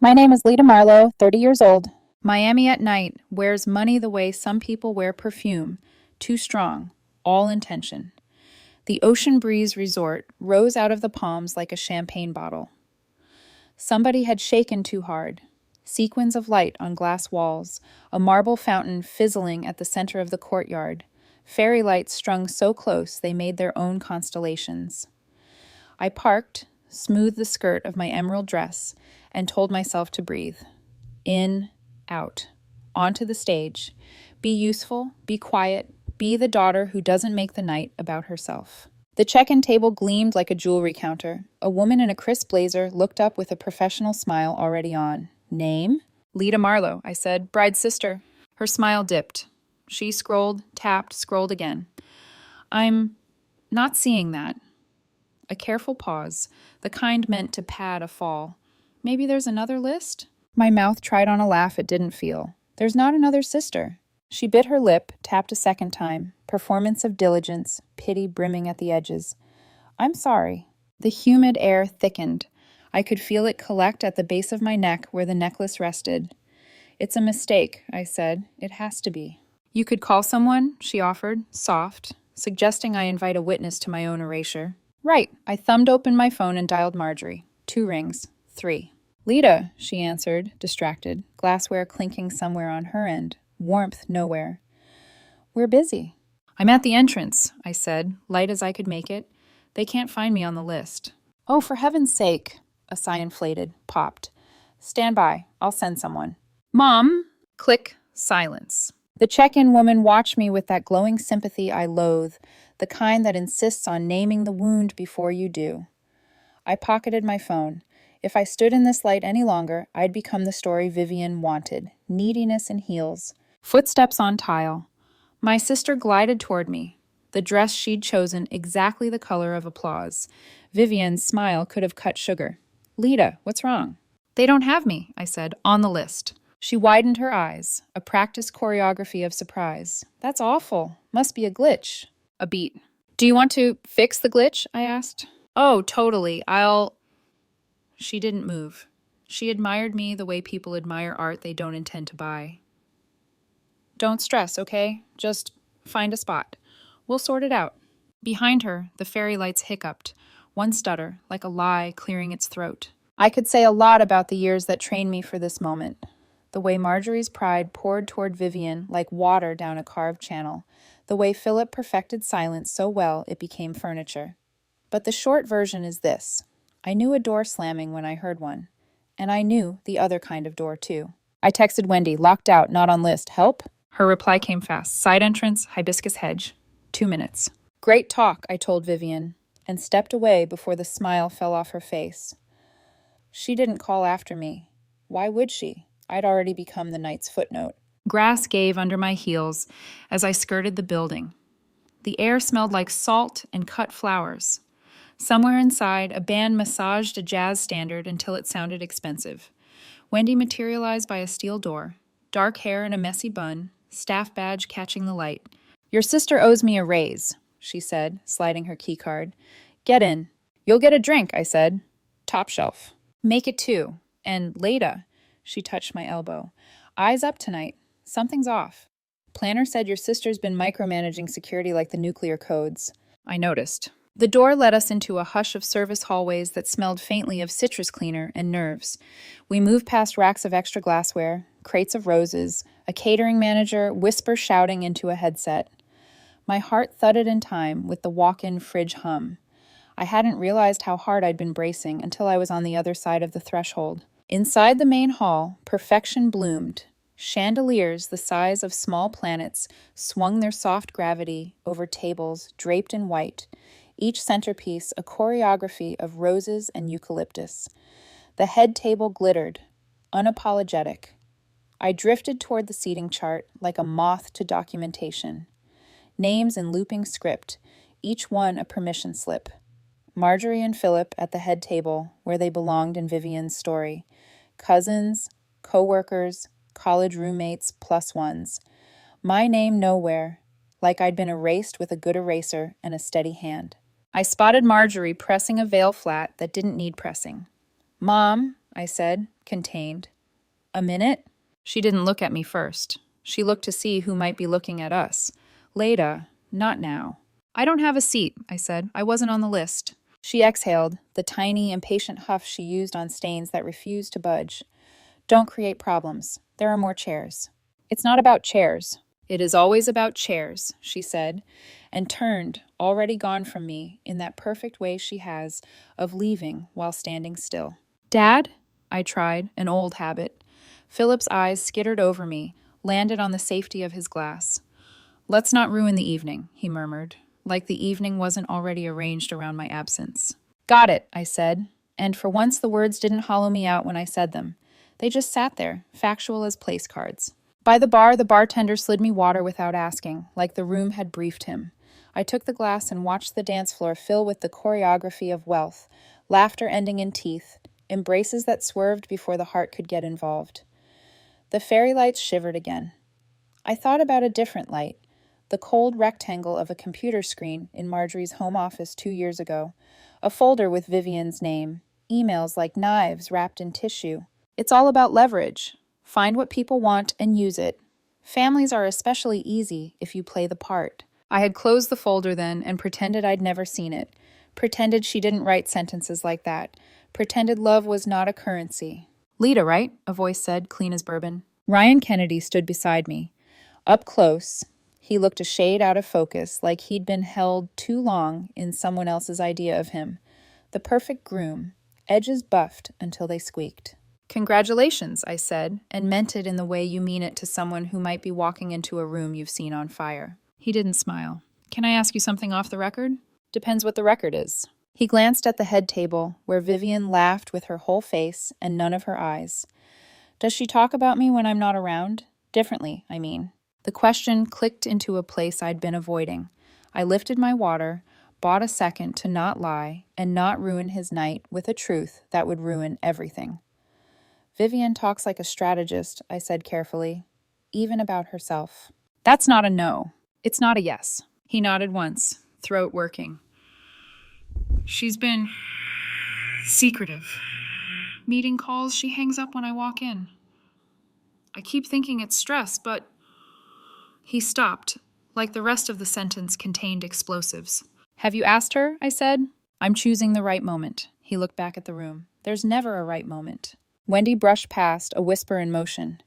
My name is Lita Marlowe, 30 years old. Miami at night wears money the way some people wear perfume, too strong, all intention. The Ocean Breeze Resort rose out of the palms like a champagne bottle. Somebody had shaken too hard. Sequins of light on glass walls, a marble fountain fizzling at the center of the courtyard, fairy lights strung so close they made their own constellations. I parked, smoothed the skirt of my emerald dress, and told myself to breathe. In, out, onto the stage. Be useful, be quiet, be the daughter who doesn't make the night about herself. The check-in table gleamed like a jewelry counter. A woman in a crisp blazer looked up with a professional smile already on. Name? Lita Marlowe, I said. Bride's sister. Her smile dipped. She scrolled, tapped, scrolled again. I'm not seeing that. A careful pause, the kind meant to pad a fall. Maybe there's another list? My mouth tried on a laugh it didn't feel. There's not another sister. She bit her lip, tapped a second time. Performance of diligence, pity brimming at the edges. I'm sorry. The humid air thickened. I could feel it collect at the base of my neck where the necklace rested. It's a mistake, I said. It has to be. You could call someone, she offered, soft, suggesting I invite a witness to my own erasure. Right. I thumbed open my phone and dialed Marjorie. 2 rings. 3. Lita, she answered, distracted, glassware clinking somewhere on her end, warmth nowhere. We're busy. I'm at the entrance, I said, light as I could make it. They can't find me on the list. Oh, for heaven's sake, a sigh inflated, popped. Stand by. I'll send someone. Mom! Click. Silence. The check-in woman watched me with that glowing sympathy I loathe, the kind that insists on naming the wound before you do. I pocketed my phone. If I stood in this light any longer, I'd become the story Vivian wanted, neediness in heels. Footsteps on tile. My sister glided toward me, the dress she'd chosen exactly the color of applause. Vivian's smile could have cut sugar. Lita, what's wrong? They don't have me, I said, on the list. She widened her eyes, a practiced choreography of surprise. That's awful. Must be a glitch. A beat. Do you want to fix the glitch? I asked. Oh, totally. She didn't move. She admired me the way people admire art they don't intend to buy. Don't stress, okay? Just find a spot. We'll sort it out. Behind her, the fairy lights hiccuped, one stutter, like a lie clearing its throat. I could say a lot about the years that trained me for this moment. The way Marjorie's pride poured toward Vivian like water down a carved channel. The way Philip perfected silence so well it became furniture. But the short version is this. I knew a door slamming when I heard one. And I knew the other kind of door, too. I texted Wendy, locked out, not on list. Help? Her reply came fast. Side entrance, hibiscus hedge. 2 minutes. Great talk, I told Vivian, and stepped away before the smile fell off her face. She didn't call after me. Why would she? I'd already become the night's footnote. Grass gave under my heels as I skirted the building. The air smelled like salt and cut flowers. Somewhere inside, a band massaged a jazz standard until it sounded expensive. Wendy materialized by a steel door, dark hair in a messy bun, staff badge catching the light. Your sister owes me a raise, she said, sliding her keycard. Get in. You'll get a drink, I said. Top shelf. Make it 2. And Leda, she touched my elbow. Eyes up tonight. Something's off. Planner said your sister's been micromanaging security like the nuclear codes. I noticed. The door led us into a hush of service hallways that smelled faintly of citrus cleaner and nerves. We moved past racks of extra glassware, crates of roses, a catering manager whisper shouting into a headset. My heart thudded in time with the walk-in fridge hum. I hadn't realized how hard I'd been bracing until I was on the other side of the threshold. Inside the main hall, perfection bloomed. Chandeliers the size of small planets swung their soft gravity over tables draped in white, each centerpiece a choreography of roses and eucalyptus. The head table glittered, unapologetic. I drifted toward the seating chart like a moth to documentation. Names in looping script, each one a permission slip. Marjorie and Philip at the head table, where they belonged in Vivian's story. Cousins, co-workers, college roommates, plus ones. My name nowhere, like I'd been erased with a good eraser and a steady hand. I spotted Marjorie pressing a veil flat that didn't need pressing. Mom, I said, contained. A minute? She didn't look at me first. She looked to see who might be looking at us. Later, not now. I don't have a seat, I said. I wasn't on the list. She exhaled, the tiny, impatient huff she used on stains that refused to budge. Don't create problems. There are more chairs. It's not about chairs. It is always about chairs, she said, and turned, already gone from me, in that perfect way she has of leaving while standing still. Dad? I tried, an old habit. Philip's eyes skittered over me, landed on the safety of his glass. Let's not ruin the evening, he murmured, like the evening wasn't already arranged around my absence. Got it, I said, and for once the words didn't hollow me out when I said them. They just sat there, factual as place cards. By the bar, the bartender slid me water without asking, like the room had briefed him. I took the glass and watched the dance floor fill with the choreography of wealth, laughter ending in teeth, embraces that swerved before the heart could get involved. The fairy lights shivered again. I thought about a different light, the cold rectangle of a computer screen in Marjorie's home office 2 years ago, a folder with Vivian's name, emails like knives wrapped in tissue. It's all about leverage. Find what people want and use it. Families are especially easy if you play the part. I had closed the folder then and pretended I'd never seen it. Pretended she didn't write sentences like that. Pretended love was not a currency. Lita, right? A voice said, clean as bourbon. Ryan Kennedy stood beside me. Up close, he looked a shade out of focus, like he'd been held too long in someone else's idea of him. The perfect groom, edges buffed until they squeaked. Congratulations, I said, and meant it in the way you mean it to someone who might be walking into a room you've seen on fire. He didn't smile. Can I ask you something off the record? Depends what the record is. He glanced at the head table, where Vivian laughed with her whole face and none of her eyes. Does she talk about me when I'm not around? Differently, I mean. The question clicked into a place I'd been avoiding. I lifted my water, bought a second to not lie and not ruin his night with a truth that would ruin everything. Vivian talks like a strategist, I said carefully, even about herself. That's not a no. It's not a yes. He nodded once, throat working. She's been secretive. Meeting calls she hangs up when I walk in. I keep thinking it's stress, but... He stopped, like the rest of the sentence contained explosives. Have you asked her? I said. I'm choosing the right moment. He looked back at the room. There's never a right moment. Wendy brushed past, a whisper in motion.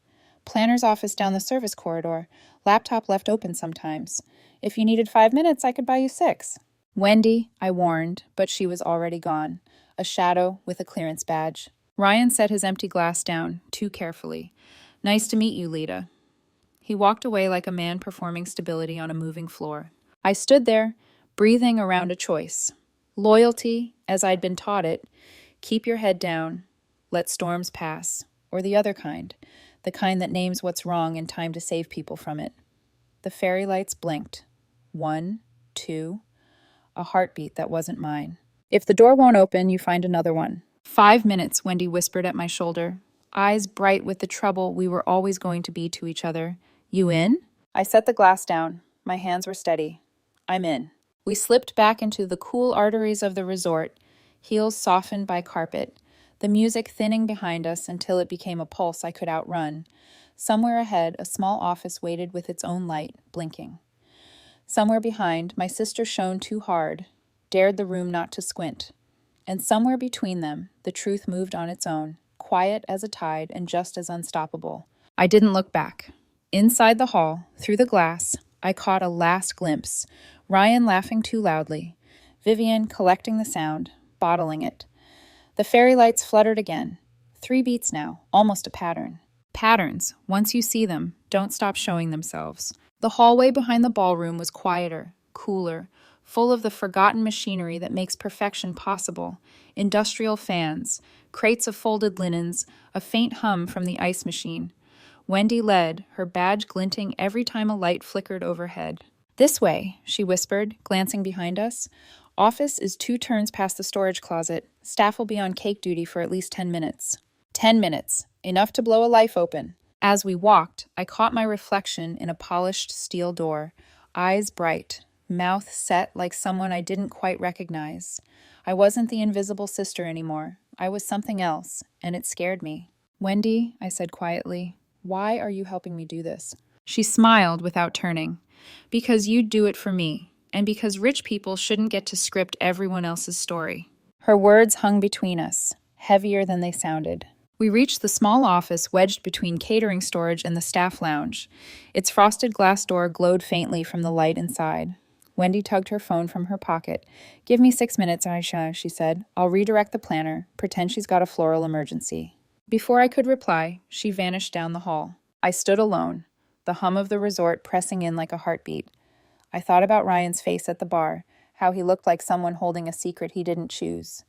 Planner's office down the service corridor. Laptop left open sometimes. If you needed 5 minutes, I could buy you 6. Wendy, I warned, but she was already gone. A shadow with a clearance badge. Ryan set his empty glass down, too carefully. Nice to meet you, Lita. He walked away like a man performing stability on a moving floor. I stood there, breathing around a choice. Loyalty, as I'd been taught it. Keep your head down. Let storms pass. Or the other kind. The kind that names what's wrong in time to save people from it. The fairy lights blinked. 1, 2, a heartbeat that wasn't mine. If the door won't open, you find another one. 5 minutes, Wendy whispered at my shoulder, eyes bright with the trouble we were always going to be to each other. You in? I set the glass down. My hands were steady. I'm in. We slipped back into the cool arteries of the resort, heels softened by carpet, the music thinning behind us until it became a pulse I could outrun. Somewhere ahead, a small office waited with its own light, blinking. Somewhere behind, my sister shone too hard, dared the room not to squint. And somewhere between them, the truth moved on its own, quiet as a tide and just as unstoppable. I didn't look back. Inside the hall, through the glass, I caught a last glimpse. Ryan laughing too loudly. Vivian collecting the sound, bottling it. The fairy lights fluttered again. 3 beats now, almost a pattern. Patterns, once you see them, don't stop showing themselves. The hallway behind the ballroom was quieter, cooler, full of the forgotten machinery that makes perfection possible. Industrial fans, crates of folded linens, a faint hum from the ice machine. Wendy led, her badge glinting every time a light flickered overhead. This way, she whispered, glancing behind us. Office is 2 turns past the storage closet. Staff will be on cake duty for at least 10 minutes. 10 minutes. Enough to blow a life open. As we walked, I caught my reflection in a polished steel door. Eyes bright. Mouth set like someone I didn't quite recognize. I wasn't the invisible sister anymore. I was something else, and it scared me. Wendy, I said quietly, why are you helping me do this? She smiled without turning. Because you'd do it for me, and because rich people shouldn't get to script everyone else's story. Her words hung between us, heavier than they sounded. We reached the small office wedged between catering storage and the staff lounge. Its frosted glass door glowed faintly from the light inside. Wendy tugged her phone from her pocket. Give me 6 minutes, Aisha, she said. I'll redirect the planner, pretend she's got a floral emergency. Before I could reply, she vanished down the hall. I stood alone, the hum of the resort pressing in like a heartbeat. I thought about Ryan's face at the bar, how he looked like someone holding a secret he didn't choose.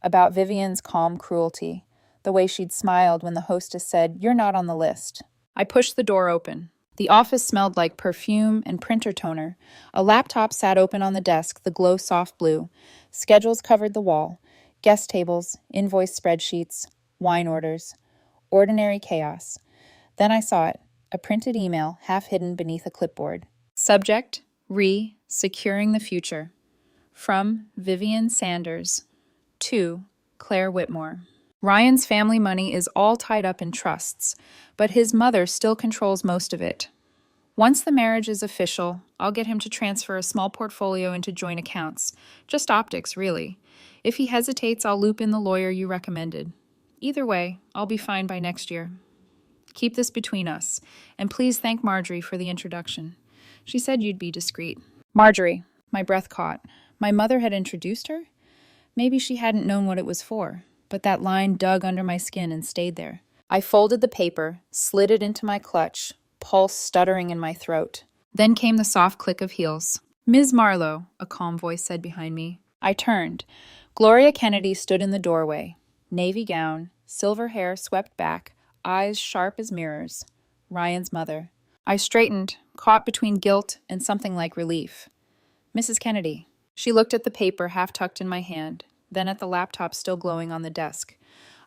About Vivian's calm cruelty, the way she'd smiled when the hostess said, "You're not on the list." I pushed the door open. The office smelled like perfume and printer toner. A laptop sat open on the desk, the glow soft blue. Schedules covered the wall. Guest tables, invoice spreadsheets, wine orders. Ordinary chaos. Then I saw it, a printed email half hidden beneath a clipboard. Subject, Securing the Future. From Vivian Sanders. To Claire Whitmore. Ryan's family money is all tied up in trusts, but his mother still controls most of it. Once the marriage is official, I'll get him to transfer a small portfolio into joint accounts. Just optics, really. If he hesitates, I'll loop in the lawyer you recommended. Either way, I'll be fine by next year. Keep this between us, and please thank Marjorie for the introduction. She said you'd be discreet. Marjorie. My breath caught. My mother had introduced her? Maybe she hadn't known what it was for, but that line dug under my skin and stayed there. I folded the paper, slid it into my clutch, pulse stuttering in my throat. Then came the soft click of heels. Ms. Marlowe, a calm voice said behind me. I turned. Gloria Kennedy stood in the doorway. Navy gown, silver hair swept back, eyes sharp as mirrors. Ryan's mother. I straightened, caught between guilt and something like relief. Mrs. Kennedy. She looked at the paper half tucked in my hand, then at the laptop still glowing on the desk.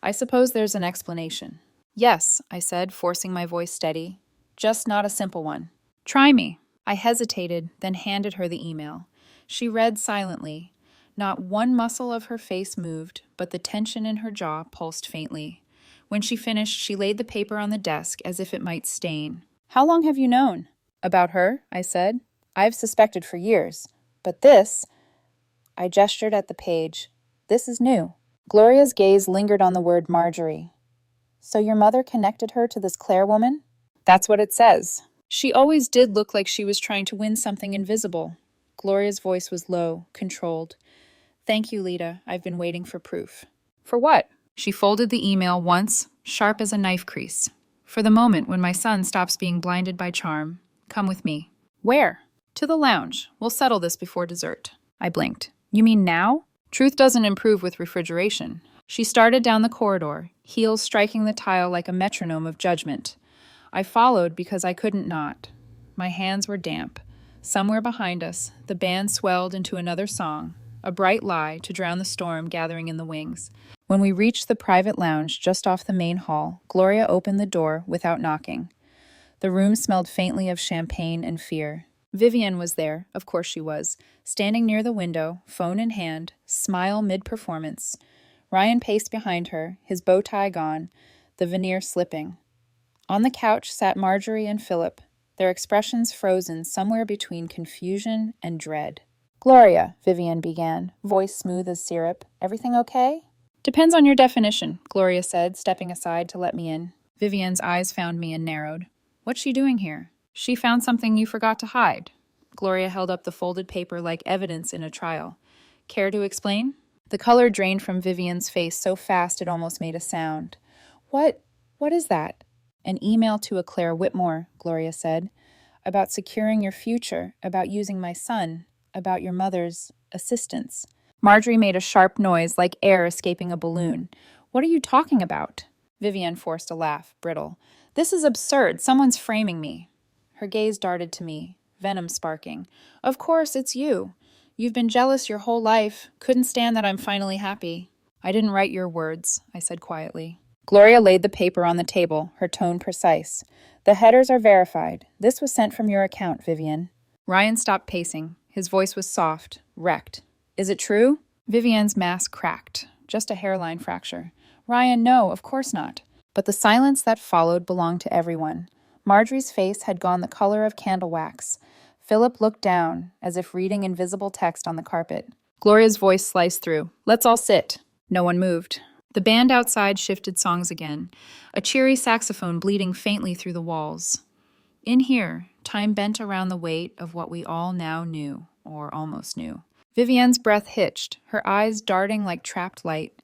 I suppose there's an explanation. Yes, I said, forcing my voice steady. Just not a simple one. Try me. I hesitated, then handed her the email. She read silently. Not one muscle of her face moved, but the tension in her jaw pulsed faintly. When she finished, she laid the paper on the desk as if it might stain. How long have you known? About her, I said. I've suspected for years. But this... I gestured at the page. This is new. Gloria's gaze lingered on the word Marjorie. So your mother connected her to this Claire woman? That's what it says. She always did look like she was trying to win something invisible. Gloria's voice was low, controlled. Thank you, Lita. I've been waiting for proof. For what? She folded the email once, sharp as a knife crease. For the moment when my son stops being blinded by charm. Come with me. Where? To the lounge. We'll settle this before dessert. I blinked. You mean now? Truth doesn't improve with refrigeration. She started down the corridor, heels striking the tile like a metronome of judgment. I followed because I couldn't not. My hands were damp. Somewhere behind us, the band swelled into another song, a bright lie to drown the storm gathering in the wings. When we reached the private lounge just off the main hall, Gloria opened the door without knocking. The room smelled faintly of champagne and fear. Vivian was there, of course she was, standing near the window, phone in hand, smile mid-performance. Ryan paced behind her, his bow tie gone, the veneer slipping. On the couch sat Marjorie and Philip, their expressions frozen somewhere between confusion and dread. Gloria, Vivian began, voice smooth as syrup. Everything okay? Depends on your definition, Gloria said, stepping aside to let me in. Vivian's eyes found me and narrowed. What's she doing here? She found something you forgot to hide. Gloria held up the folded paper like evidence in a trial. Care to explain? The color drained from Vivian's face so fast it almost made a sound. What is that? An email to a Claire Whitmore, Gloria said. About securing your future, about using my son, about your mother's assistance. Marjorie made a sharp noise like air escaping a balloon. What are you talking about? Vivian forced a laugh, brittle. This is absurd. Someone's framing me. Her gaze darted to me, venom sparking. Of course, it's you. You've been jealous your whole life. Couldn't stand that I'm finally happy. I didn't write your words, I said quietly. Gloria laid the paper on the table, her tone precise. The headers are verified. This was sent from your account, Vivian. Ryan stopped pacing. His voice was soft, wrecked. Is it true? Vivian's mask cracked. just a hairline fracture. Ryan, no, of course not. But the silence that followed belonged to everyone. Marjorie's face had gone the color of candle wax. Philip looked down, as if reading invisible text on the carpet. Gloria's voice sliced through. Let's all sit. No one moved. The band outside shifted songs again, a cheery saxophone bleeding faintly through the walls. In here, time bent around the weight of what we all now knew, or almost knew. Vivienne's breath hitched, her eyes darting like trapped light.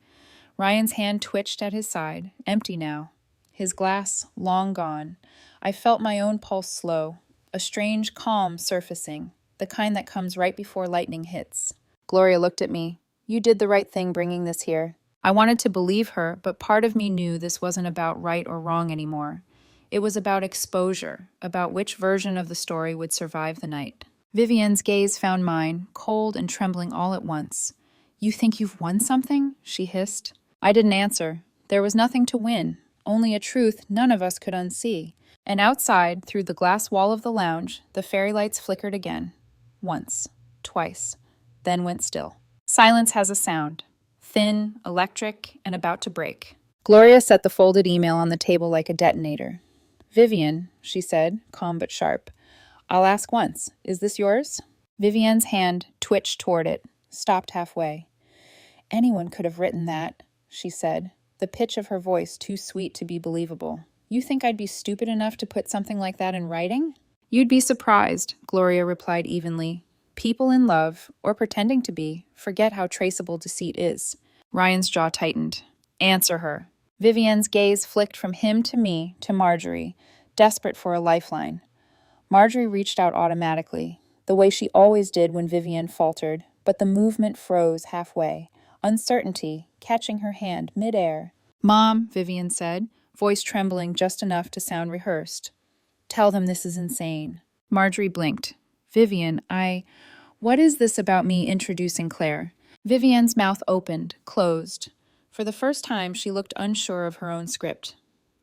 Ryan's hand twitched at his side, empty now. His glass long gone. I felt my own pulse slow, a strange calm surfacing, the kind that comes right before lightning hits. Gloria looked at me. You did the right thing bringing this here. I wanted to believe her, but part of me knew this wasn't about right or wrong anymore. It was about exposure, about which version of the story would survive the night. Vivienne's gaze found mine, cold and trembling all at once. You think you've won something? She hissed. I didn't answer. There was nothing to win, only a truth none of us could unsee. And outside, through the glass wall of the lounge, the fairy lights flickered again. Once, twice, then went still. Silence has a sound. Thin, electric, and about to break. Gloria set the folded email on the table like a detonator. Vivienne, she said, calm but sharp. I'll ask once. Is this yours? Vivienne's hand twitched toward it, stopped halfway. Anyone could have written that, she said, the pitch of her voice too sweet to be believable. You think I'd be stupid enough to put something like that in writing? You'd be surprised, Gloria replied evenly. People in love, or pretending to be, forget how traceable deceit is. Ryan's jaw tightened. Answer her. Vivienne's gaze flicked from him to me to Marjorie, desperate for a lifeline. Marjorie reached out automatically, the way she always did when Vivienne faltered, but the movement froze halfway, uncertainty catching her hand midair. Mom, Vivienne said, voice trembling just enough to sound rehearsed. Tell them this is insane. Marjorie blinked. Vivienne, what is this about me introducing Claire? Vivienne's mouth opened, closed. For the first time, she looked unsure of her own script.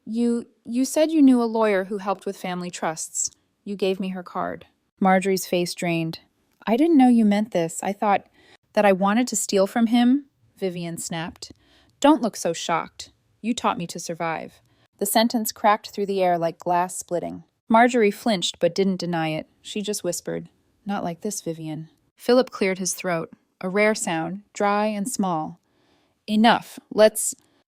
You said you knew a lawyer who helped with family trusts. You gave me her card. Marjorie's face drained. I didn't know you meant this. I thought that I wanted to steal from him, Vivienne snapped. Don't look so shocked. You taught me to survive. The sentence cracked through the air like glass splitting. Marjorie flinched but didn't deny it. She just whispered, Not like this, Vivienne. Philip cleared his throat, a rare sound, dry and small. Enough.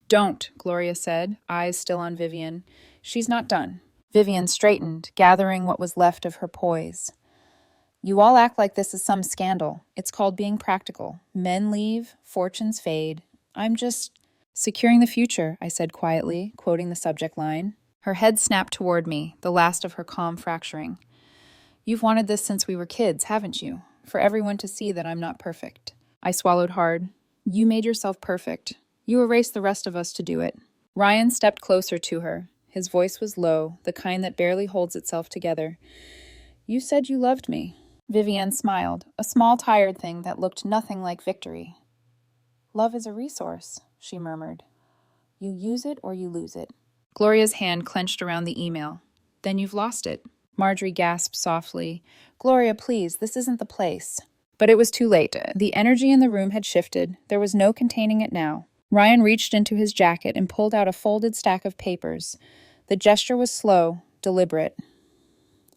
Don't, Gloria said, eyes still on Vivienne. She's not done. Vivienne straightened, gathering what was left of her poise. You all act like this is some scandal. It's called being practical. Men leave, fortunes fade. I'm just securing the future, I said quietly, quoting the subject line. Her head snapped toward me, the last of her calm fracturing. You've wanted this since we were kids, haven't you? For everyone to see that I'm not perfect. I swallowed hard. You made yourself perfect. You erased the rest of us to do it. Ryan stepped closer to her. His voice was low, the kind that barely holds itself together. You said you loved me. Vivienne smiled, a small tired thing that looked nothing like victory. Love is a resource, she murmured. You use it or you lose it. Gloria's hand clenched around the email. Then you've lost it. Marjorie gasped softly. Gloria, please, this isn't the place. But it was too late. The energy in the room had shifted. There was no containing it now. Ryan reached into his jacket and pulled out a folded stack of papers. The gesture was slow, deliberate.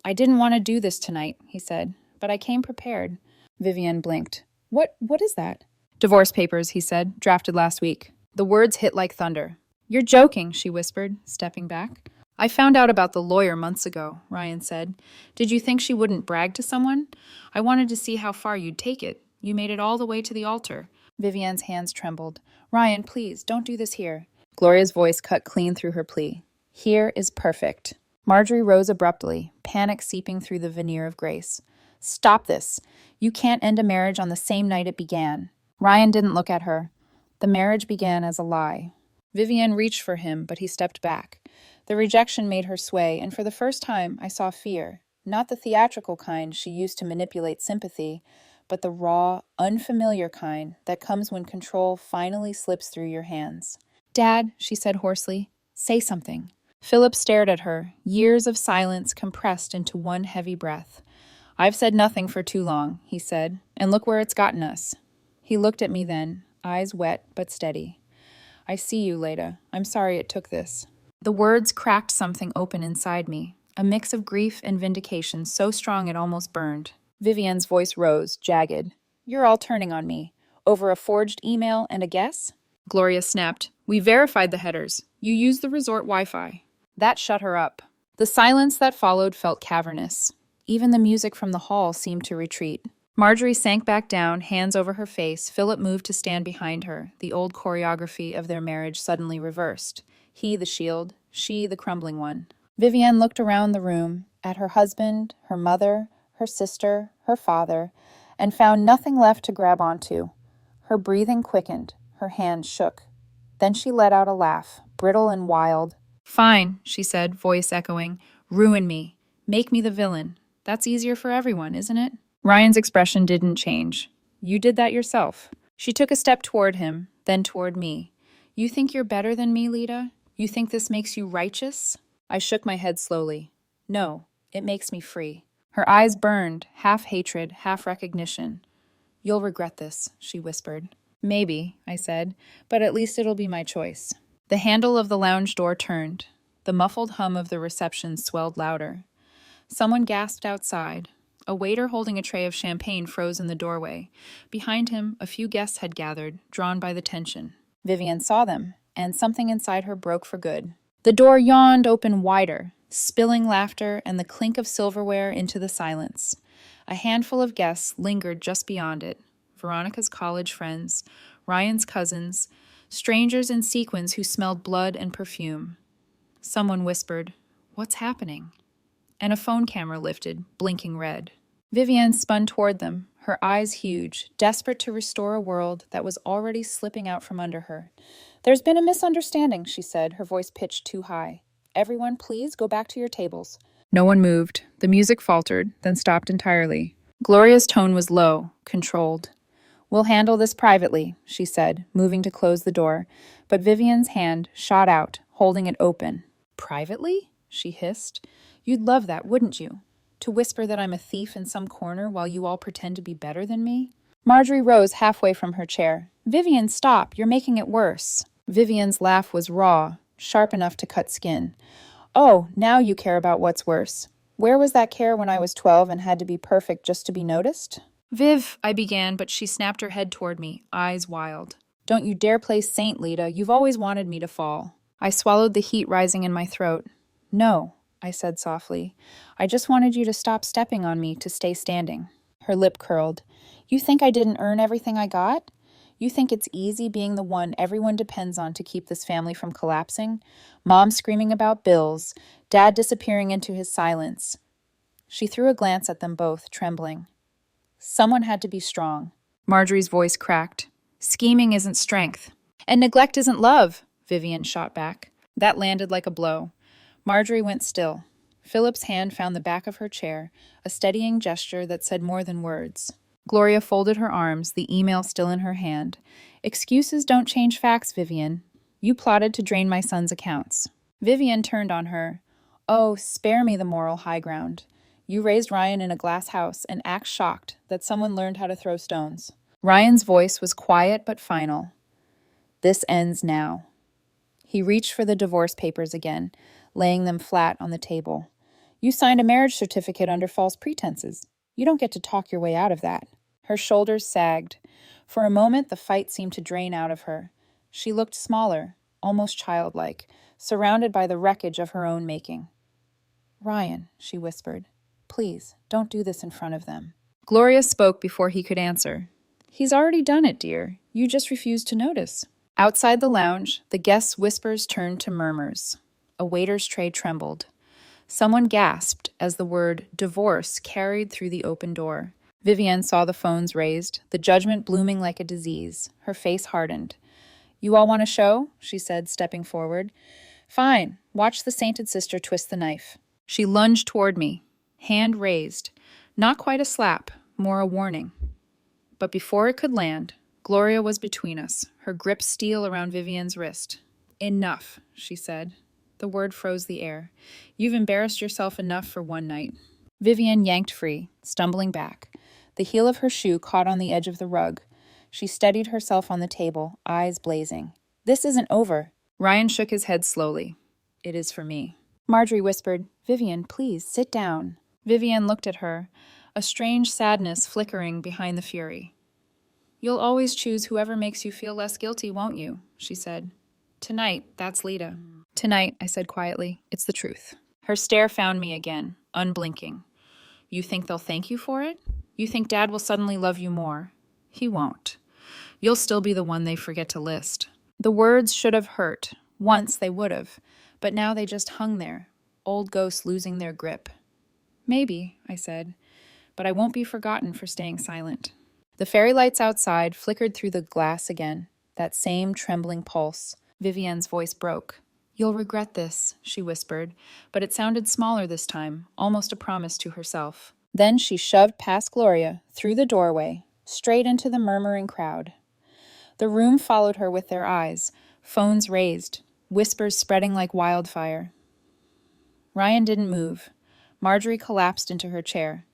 I didn't want to do this tonight, he said, but I came prepared. Vivienne blinked. What is that? Divorce papers, he said, drafted last week. The words hit like thunder. You're joking, she whispered, stepping back. I found out about the lawyer months ago, Ryan said. Did you think she wouldn't brag to someone? I wanted to see how far you'd take it. You made it all the way to the altar. Vivienne's hands trembled. Ryan, please, don't do this here. Gloria's voice cut clean through her plea. Here is perfect. Marjorie rose abruptly, panic seeping through the veneer of grace. Stop this. You can't end a marriage on the same night it began. Ryan didn't look at her. The marriage began as a lie. Vivienne reached for him, but he stepped back. The rejection made her sway, and for the first time I saw fear. Not the theatrical kind she used to manipulate sympathy, but the raw, unfamiliar kind that comes when control finally slips through your hands. Dad, she said hoarsely, say something. Philip stared at her, years of silence compressed into one heavy breath. I've said nothing for too long, he said, and look where it's gotten us. He looked at me then, eyes wet but steady. I see you, Leda. I'm sorry it took this. The words cracked something open inside me, a mix of grief and vindication so strong it almost burned. Vivian's voice rose, jagged. You're all turning on me. Over a forged email and a guess? Gloria snapped. We verified the headers. You used the resort Wi-Fi. That shut her up. The silence that followed felt cavernous. Even the music from the hall seemed to retreat. Marjorie sank back down, hands over her face. Philip moved to stand behind her, the old choreography of their marriage suddenly reversed. He the shield, she the crumbling one. Vivian looked around the room, at her husband, her mother, her sister, her father, and found nothing left to grab onto. Her breathing quickened, her hands shook. Then she let out a laugh, brittle and wild. Fine, she said, voice echoing. Ruin me. Make me the villain. That's easier for everyone, isn't it? Ryan's expression didn't change. You did that yourself. She took a step toward him, then toward me. You think you're better than me, Leda? You think this makes you righteous? I shook my head slowly. No, it makes me free. Her eyes burned, half hatred, half recognition. You'll regret this, she whispered. Maybe, I said, but at least it'll be my choice. The handle of the lounge door turned. The muffled hum of the reception swelled louder. Someone gasped outside. A waiter holding a tray of champagne froze in the doorway. Behind him, a few guests had gathered, drawn by the tension. Vivian saw them, and something inside her broke for good. The door yawned open wider, spilling laughter and the clink of silverware into the silence. A handful of guests lingered just beyond it. Veronica's college friends, Ryan's cousins, strangers in sequins who smelled blood and perfume. Someone whispered, "What's happening?" And a phone camera lifted, blinking red. Vivian spun toward them, her eyes huge, desperate to restore a world that was already slipping out from under her. There's been a misunderstanding, she said, her voice pitched too high. Everyone, please go back to your tables. No one moved. The music faltered, then stopped entirely. Gloria's tone was low, controlled. We'll handle this privately, she said, moving to close the door, but Vivian's hand shot out, holding it open. Privately? She hissed. You'd love that, wouldn't you? To whisper that I'm a thief in some corner while you all pretend to be better than me? Marjorie rose halfway from her chair. Vivian, stop. You're making it worse. Vivian's laugh was raw, sharp enough to cut skin. Oh, now you care about what's worse. Where was that care when I was 12 and had to be perfect just to be noticed? Viv, I began, but she snapped her head toward me, eyes wild. Don't you dare play saint, Leda. You've always wanted me to fall. I swallowed the heat rising in my throat. No, I said softly. I just wanted you to stop stepping on me to stay standing. Her lip curled. You think I didn't earn everything I got? You think it's easy being the one everyone depends on to keep this family from collapsing? Mom screaming about bills, Dad disappearing into his silence. She threw a glance at them both, trembling. Someone had to be strong. Marjorie's voice cracked. Scheming isn't strength. And neglect isn't love, Vivian shot back. That landed like a blow. Marjorie went still. Philip's hand found the back of her chair, a steadying gesture that said more than words. Gloria folded her arms, the email still in her hand. Excuses don't change facts, Vivian. You plotted to drain my son's accounts. Vivian turned on her. Oh, spare me the moral high ground. You raised Ryan in a glass house and act shocked that someone learned how to throw stones. Ryan's voice was quiet but final. This ends now. He reached for the divorce papers again, laying them flat on the table. You signed a marriage certificate under false pretenses. You don't get to talk your way out of that. Her shoulders sagged. For a moment, the fight seemed to drain out of her. She looked smaller, almost childlike, surrounded by the wreckage of her own making. Ryan, she whispered, please, don't do this in front of them. Gloria spoke before he could answer. He's already done it, dear. You just refused to notice. Outside the lounge, the guests' whispers turned to murmurs. A waiter's tray trembled. Someone gasped as the word divorce carried through the open door. Vivian saw the phones raised, the judgment blooming like a disease. Her face hardened. You all want a show? She said, stepping forward. Fine. Watch the sainted sister twist the knife. She lunged toward me, hand raised. Not quite a slap, more a warning. But before it could land, Gloria was between us, her grip steel around Vivian's wrist. Enough, she said. The word froze the air. You've embarrassed yourself enough for one night. Vivian yanked free, stumbling back. The heel of her shoe caught on the edge of the rug. She steadied herself on the table, eyes blazing. This isn't over. Ryan shook his head slowly. It is for me. Marjorie whispered, Vivian, please, sit down. Vivian looked at her, a strange sadness flickering behind the fury. You'll always choose whoever makes you feel less guilty, won't you? She said. Tonight, that's Lita. Tonight, I said quietly, it's the truth. Her stare found me again, unblinking. You think they'll thank you for it? You think Dad will suddenly love you more? He won't. You'll still be the one they forget to list. The words should have hurt. Once they would have. But now they just hung there, old ghosts losing their grip. Maybe, I said, but I won't be forgotten for staying silent. The fairy lights outside flickered through the glass again, that same trembling pulse. Vivian's voice broke. You'll regret this, she whispered, but it sounded smaller this time, almost a promise to herself. Then she shoved past Gloria, through the doorway, straight into the murmuring crowd. The room followed her with their eyes, phones raised, whispers spreading like wildfire. Ryan didn't move. Marjorie collapsed into her chair.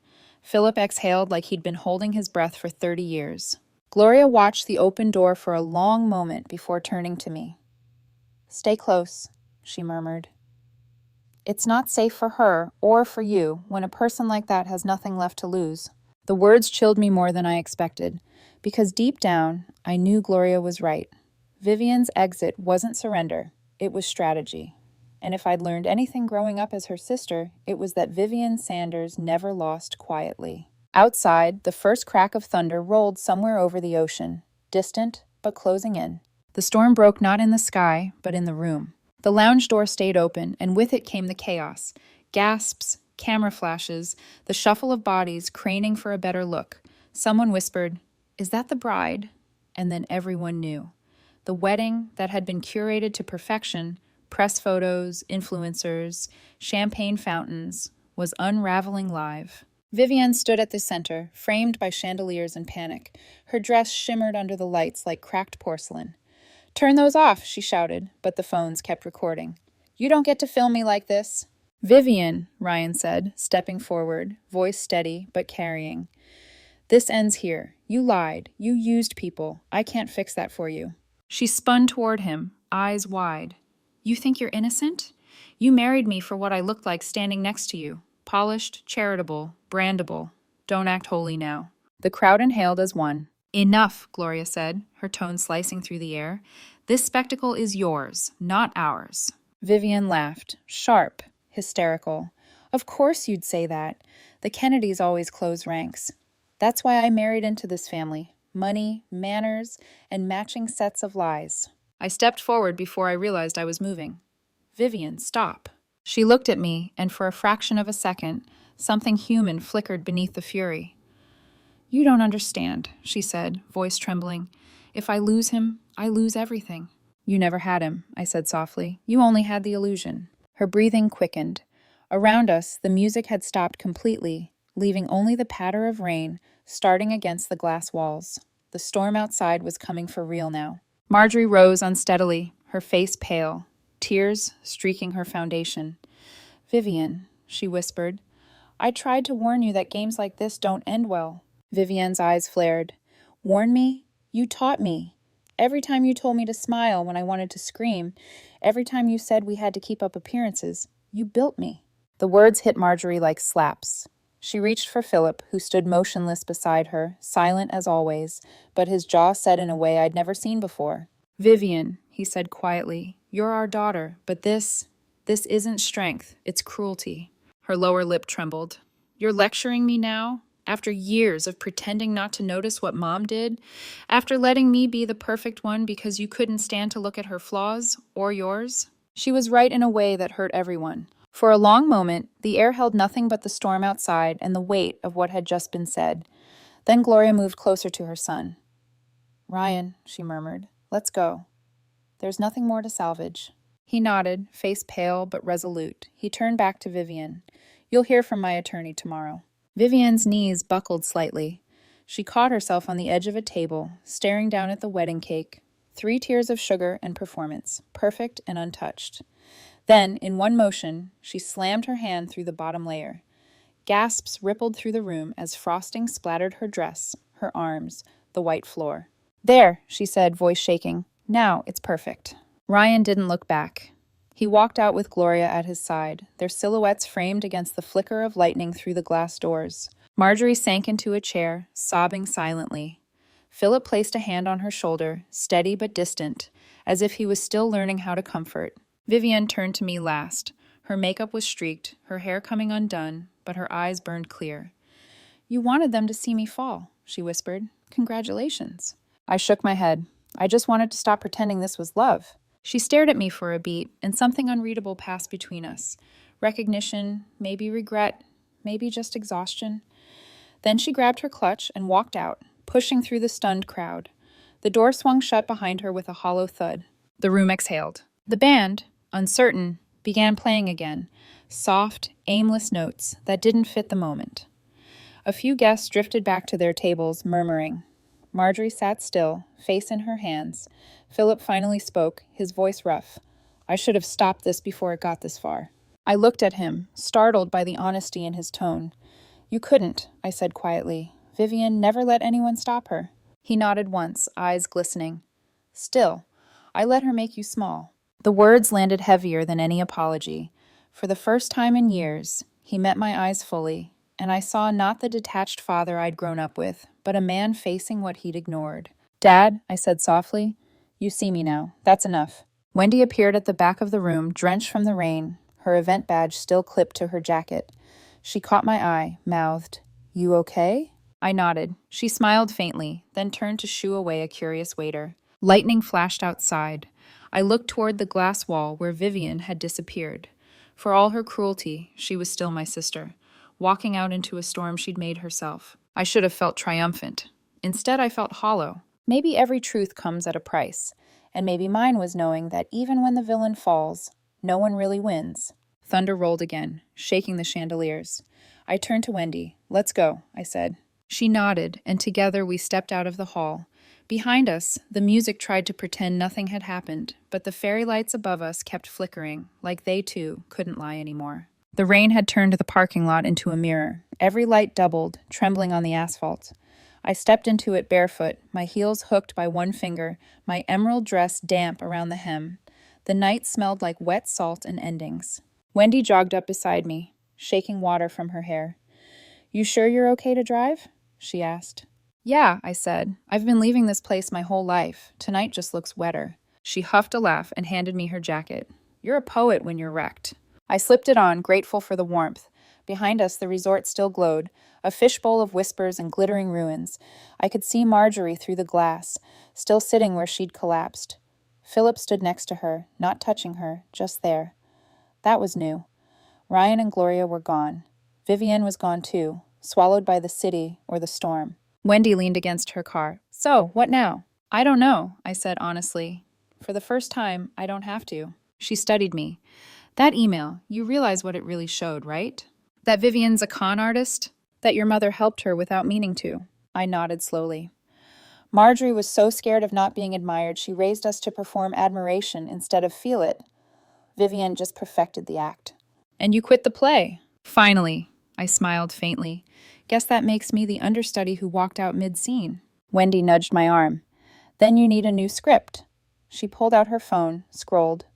Philip exhaled like he'd been holding his breath for 30 years. Gloria watched the open door for a long moment before turning to me. Stay close, she murmured. It's not safe for her or for you when a person like that has nothing left to lose. The words chilled me more than I expected, because deep down, I knew Gloria was right. Vivian's exit wasn't surrender, it was strategy. And if I'd learned anything growing up as her sister, it was that Vivian Sanders never lost quietly. Outside, the first crack of thunder rolled somewhere over the ocean, distant but closing in. The storm broke not in the sky, but in the room. The lounge door stayed open, and with it came the chaos. Gasps, camera flashes, the shuffle of bodies craning for a better look. Someone whispered, Is that the bride? And then everyone knew. The wedding that had been curated to perfection, press photos, influencers, champagne fountains, was unraveling live. Vivian stood at the center, framed by chandeliers and panic. Her dress shimmered under the lights like cracked porcelain. Turn those off, she shouted, but the phones kept recording. You don't get to film me like this. Vivian, Ryan said, stepping forward, voice steady but carrying. This ends here. You lied. You used people. I can't fix that for you. She spun toward him, eyes wide. You think you're innocent? You married me for what I looked like standing next to you. Polished, charitable, brandable. Don't act holy now. The crowd inhaled as one. Enough, Gloria said, her tone slicing through the air. This spectacle is yours, not ours. Vivian laughed, sharp, hysterical. Of course you'd say that. The Kennedys always close ranks. That's why I married into this family. Money, manners, and matching sets of lies. I stepped forward before I realized I was moving. Vivian, stop. She looked at me, and for a fraction of a second, something human flickered beneath the fury. You don't understand, she said, voice trembling. If I lose him, I lose everything. You never had him, I said softly. You only had the illusion. Her breathing quickened. Around us, the music had stopped completely, leaving only the patter of rain starting against the glass walls. The storm outside was coming for real now. Marjorie rose unsteadily, her face pale, tears streaking her foundation. Vivian, she whispered, I tried to warn you that games like this don't end well. Vivian's eyes flared. Warn me? You taught me. Every time you told me to smile when I wanted to scream, every time you said we had to keep up appearances, you built me. The words hit Marjorie like slaps. She reached for Philip, who stood motionless beside her, silent as always, but his jaw set in a way I'd never seen before. Vivian, he said quietly, you're our daughter, but this isn't strength, it's cruelty. Her lower lip trembled. You're lecturing me now? After years of pretending not to notice what Mom did? After letting me be the perfect one because you couldn't stand to look at her flaws, or yours? She was right in a way that hurt everyone. For a long moment, the air held nothing but the storm outside and the weight of what had just been said. Then Gloria moved closer to her son. Ryan, she murmured, let's go. There's nothing more to salvage. He nodded, face pale but resolute. He turned back to Vivian. You'll hear from my attorney tomorrow. Vivian's knees buckled slightly. She caught herself on the edge of a table, staring down at the wedding cake. 3 tiers of sugar and performance, perfect and untouched. Then, in one motion, she slammed her hand through the bottom layer. Gasps rippled through the room as frosting splattered her dress, her arms, the white floor. There, she said, voice shaking. Now it's perfect. Ryan didn't look back. He walked out with Gloria at his side, their silhouettes framed against the flicker of lightning through the glass doors. Marjorie sank into a chair, sobbing silently. Philip placed a hand on her shoulder, steady but distant, as if he was still learning how to comfort. Vivian turned to me last. Her makeup was streaked, her hair coming undone, but her eyes burned clear. You wanted them to see me fall, she whispered. Congratulations. I shook my head. I just wanted to stop pretending this was love. She stared at me for a beat, and something unreadable passed between us. Recognition, maybe regret, maybe just exhaustion. Then she grabbed her clutch and walked out, pushing through the stunned crowd. The door swung shut behind her with a hollow thud. The room exhaled. The band, uncertain, began playing again, soft, aimless notes that didn't fit the moment. A few guests drifted back to their tables, murmuring. Marjorie sat still, face in her hands. Philip finally spoke, his voice rough. I should have stopped this before it got this far. I looked at him, startled by the honesty in his tone. You couldn't, I said quietly. Vivian never let anyone stop her. He nodded once, eyes glistening. Still, I let her make you small. The words landed heavier than any apology. For the first time in years, he met my eyes fully, and I saw not the detached father I'd grown up with, but a man facing what he'd ignored. Dad, I said softly, you see me now. That's enough. Wendy appeared at the back of the room, drenched from the rain, her event badge still clipped to her jacket. She caught my eye, mouthed, You okay? I nodded. She smiled faintly, then turned to shoo away a curious waiter. Lightning flashed outside. I looked toward the glass wall where Vivian had disappeared. For all her cruelty, she was still my sister, walking out into a storm she'd made herself. I should have felt triumphant. Instead, I felt hollow. Maybe every truth comes at a price, and maybe mine was knowing that even when the villain falls, no one really wins. Thunder rolled again, shaking the chandeliers. I turned to Wendy. Let's go, I said. She nodded, and together we stepped out of the hall. Behind us, the music tried to pretend nothing had happened, but the fairy lights above us kept flickering, like they, too, couldn't lie anymore. The rain had turned the parking lot into a mirror. Every light doubled, trembling on the asphalt. I stepped into it barefoot, my heels hooked by one finger, my emerald dress damp around the hem. The night smelled like wet salt and endings. Wendy jogged up beside me, shaking water from her hair. You sure you're okay to drive? She asked. Yeah, I said. I've been leaving this place my whole life. Tonight just looks wetter. She huffed a laugh and handed me her jacket. You're a poet when you're wrecked. I slipped it on, grateful for the warmth. Behind us, the resort still glowed, a fishbowl of whispers and glittering ruins. I could see Marjorie through the glass, still sitting where she'd collapsed. Philip stood next to her, not touching her, just there. That was new. Ryan and Gloria were gone. Vivian was gone too, swallowed by the city or the storm. Wendy leaned against her car. So, what now? I don't know, I said honestly. For the first time, I don't have to. She studied me. That email, you realize what it really showed, right? That Vivian's a con artist? That your mother helped her without meaning to? I nodded slowly. Marjorie was so scared of not being admired, she raised us to perform admiration instead of feel it. Vivian just perfected the act. And you quit the play. Finally, I smiled faintly. Guess that makes me the understudy who walked out mid-scene. Wendy nudged my arm. Then you need a new script. She pulled out her phone, scrolled.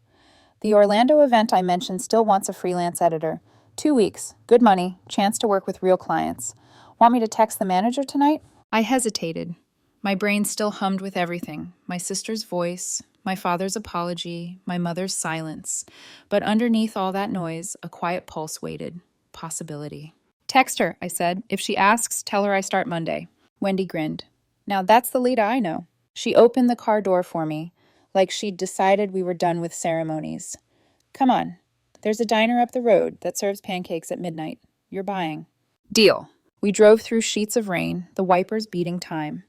The Orlando event I mentioned still wants a freelance editor. 2 weeks, good money, chance to work with real clients. Want me to text the manager tonight? I hesitated. My brain still hummed with everything. My sister's voice, my father's apology, my mother's silence. But underneath all that noise, a quiet pulse waited. Possibility. Text her, I said. If she asks, tell her I start Monday. Wendy grinned. Now that's the Lita I know. She opened the car door for me, like she'd decided we were done with ceremonies. Come on. There's a diner up the road that serves pancakes at midnight. You're buying. Deal. We drove through sheets of rain, the wipers beating time.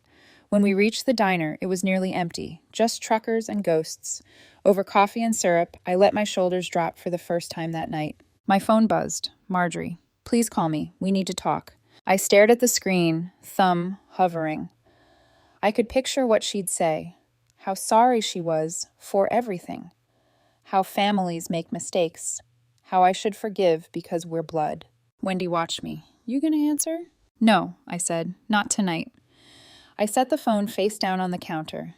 When we reached the diner, it was nearly empty, just truckers and ghosts. Over coffee and syrup, I let my shoulders drop for the first time that night. My phone buzzed. Marjorie. Please call me. We need to talk. I stared at the screen, thumb hovering. I could picture what she'd say. How sorry she was for everything. How families make mistakes. How I should forgive because we're blood. Wendy watched me. You gonna answer? No, I said. Not tonight. I set the phone face down on the counter.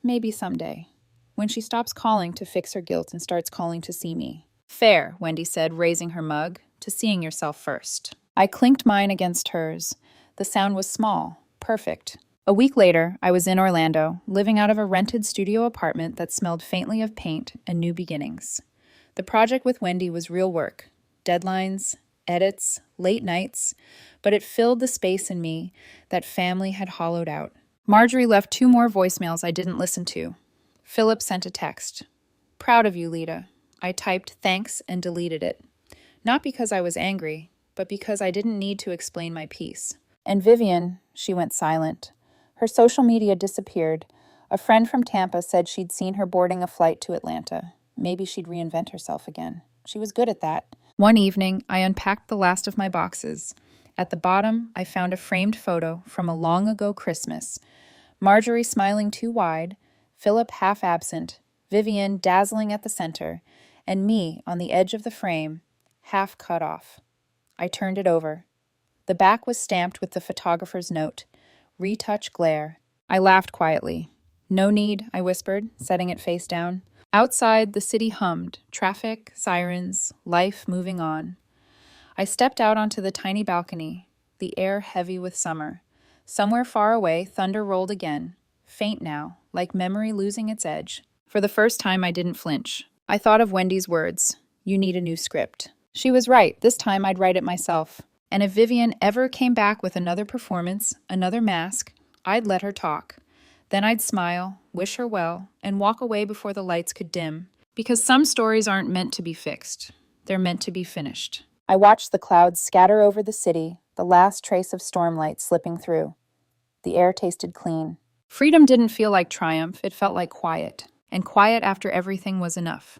Maybe someday. When she stops calling to fix her guilt and starts calling to see me. Fair, Wendy said, raising her mug, to seeing yourself first. I clinked mine against hers. The sound was small, perfect. A week later, I was in Orlando, living out of a rented studio apartment that smelled faintly of paint and new beginnings. The project with Wendy was real work. Deadlines, edits, late nights, but it filled the space in me that family had hollowed out. Marjorie left 2 more voicemails I didn't listen to. Philip sent a text. Proud of you, Lita. I typed thanks and deleted it. Not because I was angry, but because I didn't need to explain my piece. And Vivian, she went silent. Her social media disappeared. A friend from Tampa said she'd seen her boarding a flight to Atlanta. Maybe she'd reinvent herself again. She was good at that. One evening, I unpacked the last of my boxes. At the bottom, I found a framed photo from a long ago Christmas. Marjorie smiling too wide, Philip half absent, Vivian dazzling at the center, and me on the edge of the frame, half cut off. I turned it over. The back was stamped with the photographer's note, retouch glare. I laughed quietly. No need, I whispered, setting it face down. Outside, the city hummed, traffic, sirens, life moving on. I stepped out onto the tiny balcony, the air heavy with summer. Somewhere far away, thunder rolled again, faint now, like memory losing its edge. For the first time, I didn't flinch. I thought of Wendy's words, "You need a new script." She was right. This time I'd write it myself. And if Vivian ever came back with another performance, another mask, I'd let her talk. Then I'd smile, wish her well, and walk away before the lights could dim. Because some stories aren't meant to be fixed. They're meant to be finished. I watched the clouds scatter over the city, the last trace of stormlight slipping through. The air tasted clean. Freedom didn't feel like triumph, it felt like quiet. And quiet after everything was enough.